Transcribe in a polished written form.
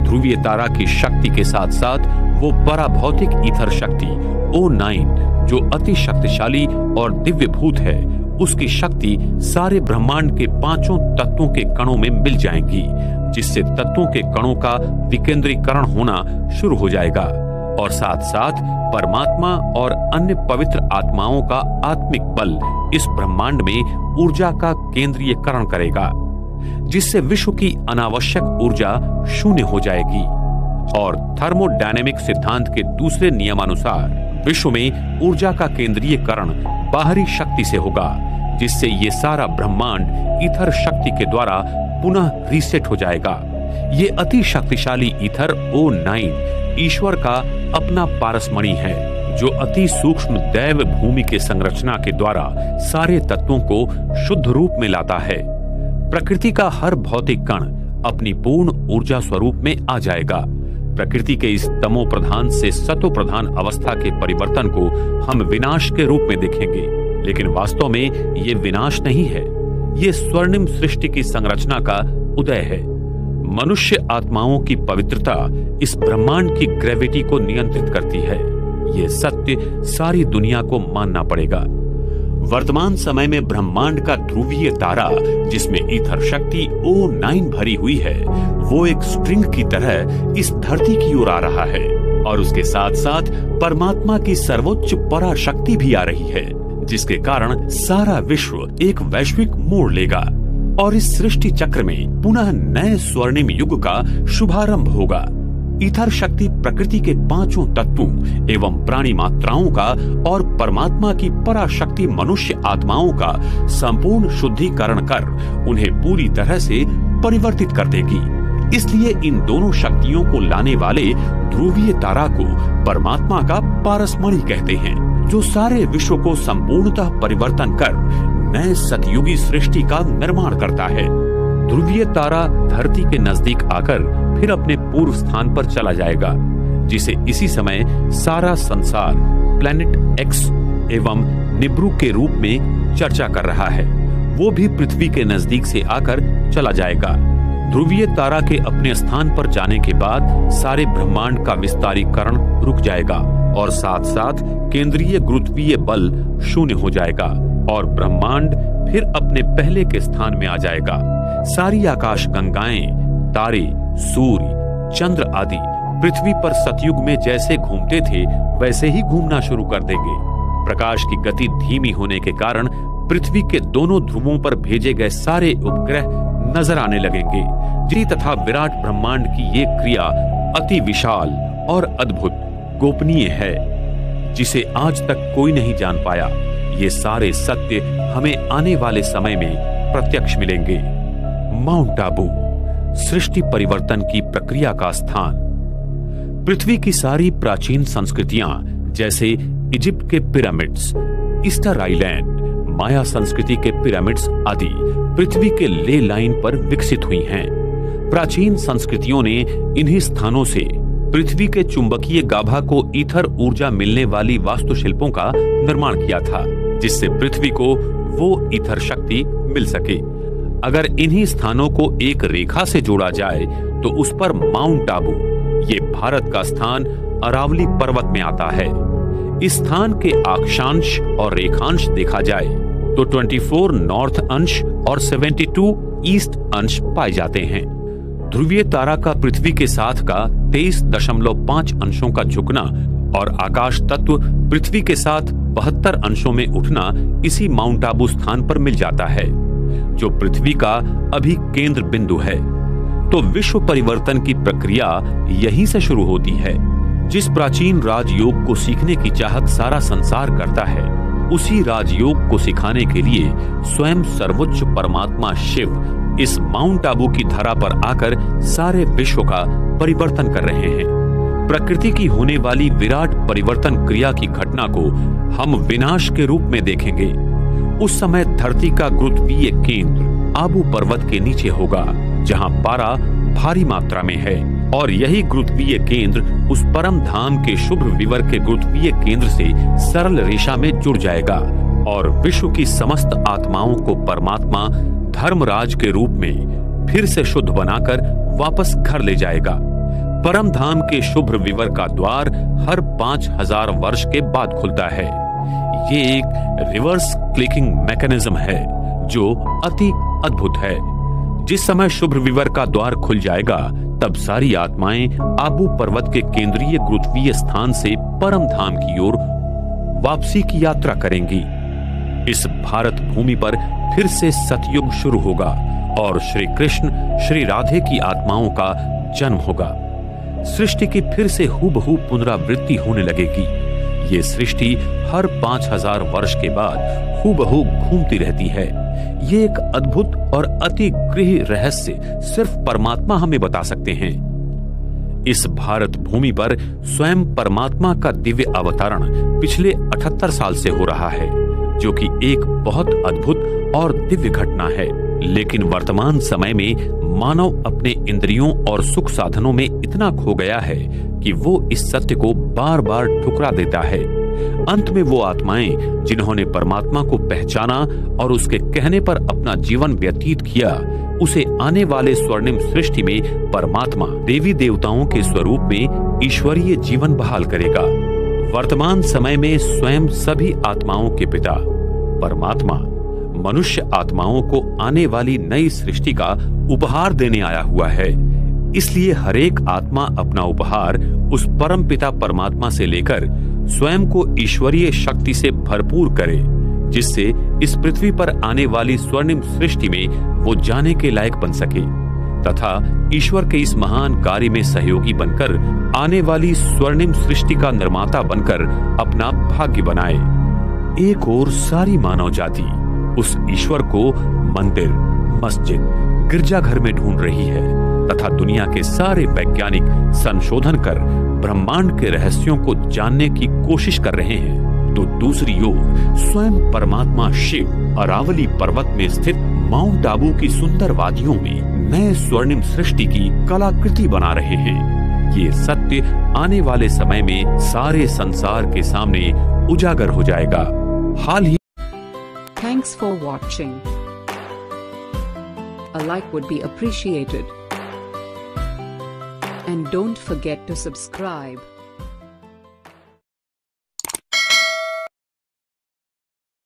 ध्रुवीय तारा की शक्ति के साथ साथ वो पराभौतिक ईथर शक्ति O9 जो अति शक्तिशाली और दिव्य भूत है, उसकी शक्ति सारे ब्रह्मांड के पांचों तत्वों के कणों में मिल जाएंगी, जिससे तत्वों के कणों का विकेंद्रीकरण होना शुरू हो जाएगा और साथ साथ परमात्मा और अन्य पवित्र आत्माओं का आत्मिक बल इस ब्रह्मांड में ऊर्जा का केंद्रीयकरण करेगा, जिससे विश्व की अनावश्यक ऊर्जा शून्य हो जाएगी। और थर्मोडायनेमिक सिद्धांत के दूसरे नियमानुसार विश्व में ऊर्जा का केंद्रीयकरण बाहरी शक्ति से होगा, जिससे ये सारा ब्रह्मांड ईथर शक्ति के द्वारा पुनः रीसेट हो जाएगा। ये अति शक्तिशाली ईथर O9 ईश्वर का अपना पारसमणि है, जो अति सूक्ष्म दैव भूमि के संरचना के द्वारा सारे तत्वों को शुद्ध रूप में लाता है। प्रकृति का हर भौतिक कण अपनी पूर्ण ऊर्जा स्वरूप में आ जाएगा। प्रकृति के इस तमो प्रधान से सतो प्रधान अवस्था के परिवर्तन को हम विनाश के रूप में देखेंगे, लेकिन वास्तव में ये विनाश नहीं है, ये स्वर्णिम सृष्टि की संरचना का उदय है। मनुष्य आत्माओं की पवित्रता इस ब्रह्मांड की ग्रेविटी को नियंत्रित करती है। ये सत्य सारी दुनिया को मानना पड़ेगा। वर्तमान समय में ब्रह्मांड का ध्रुवीय तारा, जिसमें ईथर शक्ति O9 भरी हुई है, वो एक स्ट्रिंग की तरह इस धरती की ओर आ रहा है और उसके साथ साथ परमात्मा की सर्वोच्च पराशक्ति भी आ रही है, जिसके कारण सारा विश्व एक वैश्विक मोड़ लेगा और इस सृष्टि चक्र में पुनः नए स्वर्णिम युग का शुभारंभ होगा। ईथर शक्ति प्रकृति के पांचों तत्वों एवं प्राणी मात्राओं का और परमात्मा की पराशक्ति मनुष्य आत्माओं का संपूर्ण शुद्धिकरण कर उन्हें पूरी तरह से परिवर्तित कर देगी। इसलिए इन दोनों शक्तियों को लाने वाले ध्रुवीय तारा को परमात्मा का पारसमणि कहते हैं, जो सारे विश्व को संपूर्णतः परिवर्तन कर नए सतयुगी सृष्टि का निर्माण करता है। ध्रुवीय तारा धरती के नजदीक आकर फिर अपने पूर्व स्थान पर चला जाएगा, जिसे इसी समय सारा संसार प्लैनेट एक्स एवं निब्रू के रूप में चर्चा कर रहा है। वो भी पृथ्वी के नजदीक से आकर चला जाएगा। ध्रुवीय तारा के अपने स्थान पर जाने के बाद सारे ब्रह्मांड का विस्तारीकरण रुक जाएगा और साथ साथ केंद्रीय गुरुत्वीय बल शून्य हो जाएगा और ब्रह्मांड फिर अपने पहले के स्थान में आ जाएगा। सारी आकाश गंगाएं, तारे, सूर्य, चंद्र आदि पृथ्वी पर सतयुग में जैसे घूमते थे वैसे ही घूमना शुरू कर देंगे। प्रकाश की गति धीमी होने के कारण पृथ्वी के दोनों ध्रुवों पर भेजे गए सारे उपग्रह नजर आने लगेंगे। जी तथा विराट ब्रह्मांड की ये क्रिया अति विशाल और अद्भुत गोपनीय है, जिसे आज तक कोई नहीं जान पाया। ये सारे सत्य हमें आने वाले समय में प्रत्यक्ष मिलेंगे। माउंट आबू, सृष्टि परिवर्तन की प्रक्रिया का स्थान। पृथ्वी की सारी प्राचीन संस्कृतियां जैसे इजिप्ट के पिरामिड्स, ईस्टर आइलैंड, माया संस्कृति के पिरामिड्स आदि पृथ्वी के ले लाइन पर विकसित हुई हैं। प्राचीन संस्कृतियों ने इन्हीं स्थानों से पृथ्वी के चुंबकीय गाभा को ईथर ऊर्जा मिलने वाली वास्तुशिल्पों का निर्माण किया था, जिससे पृथ्वी को वो ईथर शक्ति मिल सके। अगर इन्हीं स्थानों को एक रेखा से जोड़ा जाए तो उस पर माउंट आबू, ये भारत का स्थान अरावली पर्वत में आता है। इस स्थान के अक्षांश और रेखांश देखा जाए तो 24 नॉर्थ अंश और 72 ईस्ट अंश पाए जाते हैं। ध्रुवीय तारा का पृथ्वी के साथ का 23.5 अंशों का झुकना और आकाश तत्व पृथ्वी के साथ 72 अंशों में उठना इसी माउंट आबू स्थान पर मिल जाता है, जो पृथ्वी का अभी केंद्र बिंदु है। तो विश्व परिवर्तन की प्रक्रिया यहीं से शुरू होती है। जिस प्राचीन राजयोग को सीखने की चाहत सारा संसार करता है, उसी राजयोग को सिखाने के लिए स्वयं सर्वोच्च परमात्मा शिव इस माउंट आबू की धरा पर आकर सारे विश्व का परिवर्तन कर रहे हैं। प्रकृति की होने वाली विराट परिवर्तन क्रिया की घटना को हम विनाश के रूप में देखेंगे। उस समय धरती का गुरुत्वीय केंद्र आबू पर्वत के नीचे होगा, जहां पारा भारी मात्रा में है, और यही गुरुत्वीय केंद्र उस परम धाम के शुभ विवर के गुरुत्वीय केंद्र से सरल रेखा में जुड़ जाएगा और विश्व की समस्त आत्माओं को परमात्मा धर्मराज के रूप में फिर से शुद्ध बनाकर वापस घर ले जाएगा। परम धाम के शुभ विवर का द्वार हर 5000 वर्ष के बाद खुलता है। ये एक रिवर्स क्लिकिंग मैकेनिज्म है जो अति अद्भुत है। जिस समय शुभ विवर का द्वार खुल जाएगा तब सारी आत्माएं आबू पर्वत के केंद्रीय गुरुत्वीय स्थान से परम धाम की ओर वापसी की यात्रा करेंगी। इस भारत भूमि पर फिर से सतयुग शुरू होगा और श्री कृष्ण श्री राधे की आत्माओं का जन्म होगा। सृष्टि की फिर से हूबहू पुनरावृत्ति होने लगेगी। ये सृष्टि हर 5000 वर्ष के बाद हूबहू घूमती रहती है। ये एक अद्भुत और अति गृह रहस्य सिर्फ परमात्मा हमें बता सकते हैं। इस भारत भूमि पर स्वयं परमात्मा का दिव्य अवतरण पिछले 78 साल से हो रहा है, जो कि एक बहुत अद्भुत और दिव्य घटना है। लेकिन वर्तमान समय में मानव अपने इंद्रियों और सुख साधनों में इतना खो गया है कि वो इस सत्य को बार बार ठुकरा देता है। अंत में वो आत्माएं जिन्होंने परमात्मा को पहचाना और उसके कहने पर अपना जीवन व्यतीत किया, उसे आने वाले स्वर्णिम सृष्टि में परमात्मा देवी देवताओं के स्वरूप में ईश्वरीय जीवन बहाल करेगा। वर्तमान समय में स्वयं सभी आत्माओं के पिता परमात्मा मनुष्य आत्माओं को आने वाली नई सृष्टि का उपहार देने आया हुआ है। इसलिए हरेक आत्मा अपना उपहार उस परम पिता परमात्मा से लेकर स्वयं को ईश्वरीय शक्ति से भरपूर करे, जिससे इस पृथ्वी पर आने वाली स्वर्णिम सृष्टि में वो जाने के लायक बन सके तथा ईश्वर के इस महान कार्य में सहयोगी बनकर आने वाली स्वर्णिम सृष्टि का निर्माता बनकर अपना भाग्य बनाए। एक और सारी मानव जाति उस ईश्वर को मंदिर, मस्जिद, गिरजाघर में ढूंढ रही है तथा दुनिया के सारे वैज्ञानिक संशोधन कर ब्रह्मांड के रहस्यों को जानने की कोशिश कर रहे हैं, तो दूसरी ओर स्वयं परमात्मा शिव अरावली पर्वत में स्थित माउंट आबू की सुंदर वादियों में नए स्वर्णिम सृष्टि की कलाकृति बना रहे हैं। ये सत्य आने वाले समय में सारे संसार के सामने उजागर हो जाएगा। हाल ही Thanks for watching. A like would be appreciated. And don't forget to subscribe.